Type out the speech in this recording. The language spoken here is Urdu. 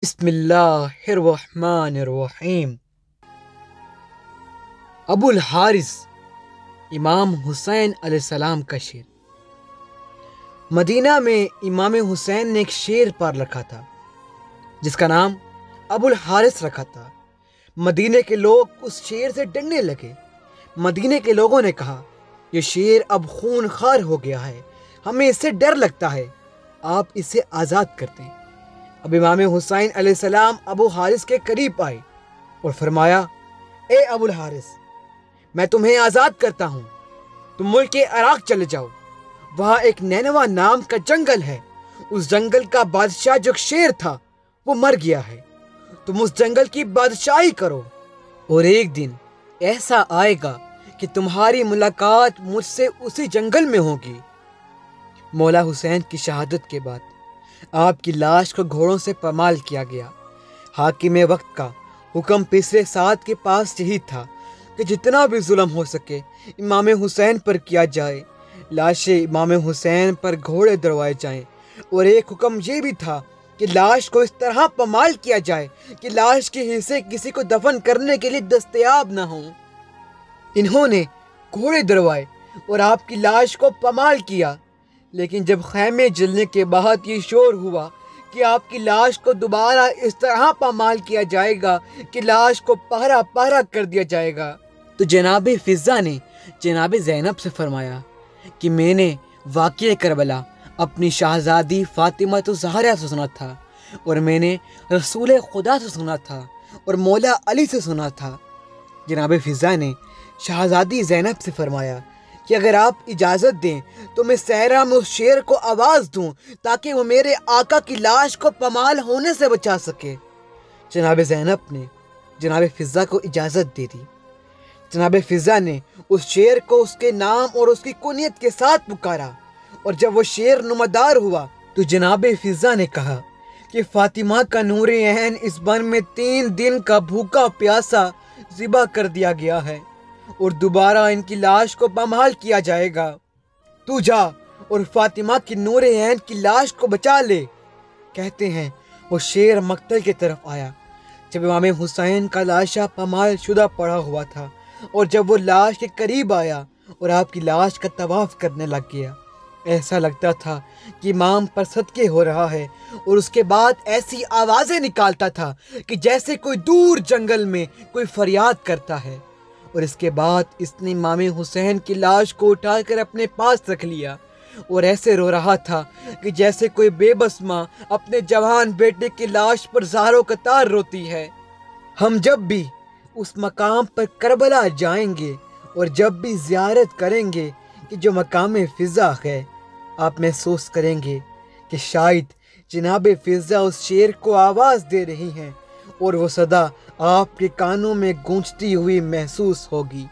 بسم اللہ الرحمن الرحیم۔ ابو الحارث امام حسین علیہ السلام کا شعر۔ مدینہ میں امام حسین نے ایک شیر پار رکھا تھا جس کا نام ابو الحارث رکھا تھا۔ مدینہ کے لوگ اس شیر سے ڈرنے لگے۔ مدینہ کے لوگوں نے کہا، یہ شیر اب خون خوار ہو گیا ہے، ہمیں اس سے ڈر لگتا ہے، آپ اسے آزاد کر دیں۔ اب امام حسین علیہ السلام ابو حارث کے قریب آئے اور فرمایا، اے ابو الحارث، میں تمہیں آزاد کرتا ہوں، تم ملک عراق چلے جاؤ، وہاں ایک نینوا نام کا جنگل ہے، اس جنگل کا بادشاہ جو شیر تھا وہ مر گیا ہے، تم اس جنگل کی بادشاہی کرو، اور ایک دن ایسا آئے گا کہ تمہاری ملاقات مجھ سے اسی جنگل میں ہوگی۔ مولا حسین کی شہادت کے بعد آپ کی لاش کو گھوڑوں سے پامال کیا گیا۔ حاکم وقت کا حکم پسرے سعد کے پاس یہی تھا کہ جتنا بھی ظلم ہو سکے امام حسین پر کیا جائے، لاشیں امام حسین پر گھوڑے دروائے جائیں، اور ایک حکم یہ بھی تھا کہ لاش کو اس طرح پامال کیا جائے کہ لاش کے حصے کسی کو دفن کرنے کے لیے دستیاب نہ ہوں۔ انہوں نے گھوڑے دروائے اور آپ کی لاش کو پامال کیا، لیکن جب خیمے جلنے کے بعد یہ شور ہوا کہ آپ کی لاش کو دوبارہ اس طرح پامال کیا جائے گا کہ لاش کو پہرا پہرا کر دیا جائے گا، تو جناب فضہ نے جناب زینب سے فرمایا کہ میں نے واقعہ کربلا اپنی شہزادی فاطمہ زہرا سے سنا تھا، اور میں نے رسول خدا سے سنا تھا، اور مولا علی سے سنا تھا۔ جناب فضہ نے شہزادی زینب سے فرمایا کہ اگر آپ اجازت دیں تو میں صحرا میں اس شیر کو آواز دوں تاکہ وہ میرے آقا کی لاش کو پامال ہونے سے بچا سکے۔ جناب زینب نے جناب فضہ کو اجازت دے دی۔ جناب فضہ نے اس شیر کو اس کے نام اور اس کی کنیت کے ساتھ پکارا، اور جب وہ شیر نمودار ہوا تو جناب فضہ نے کہا کہ فاطمہ کا نور عین اس بن میں 3 دن کا بھوکا پیاسا ذبح کر دیا گیا ہے، اور دوبارہ ان کی لاش کو پامال کیا جائے گا، تو جا اور فاطمہ کی نور عین کی لاش کو بچا لے۔ کہتے ہیں وہ شیر مقتل کی طرف آیا جب امام حسین کا لاشا پامال شدہ پڑا ہوا تھا، اور جب وہ لاش کے قریب آیا اور آپ کی لاش کا طواف کرنے لگ گیا، ایسا لگتا تھا کہ امام پر صدقے ہو رہا ہے، اور اس کے بعد ایسی آوازیں نکالتا تھا کہ جیسے کوئی دور جنگل میں کوئی فریاد کرتا ہے، اور اس کے بعد اس نے امام حسین کی لاش کو اٹھا کر اپنے پاس رکھ لیا، اور ایسے رو رہا تھا کہ جیسے کوئی بے بس ماں اپنے جوان بیٹے کی لاش پر زاروں قطار روتی ہے۔ ہم جب بھی اس مقام پر کربلا جائیں گے اور جب بھی زیارت کریں گے کہ جو مقام فضہ ہے، آپ محسوس کریں گے کہ شاید جناب فضہ اس شیر کو آواز دے رہی ہیں، اور وہ صدا آپ کے کانوں میں گونجتی ہوئی محسوس ہوگی۔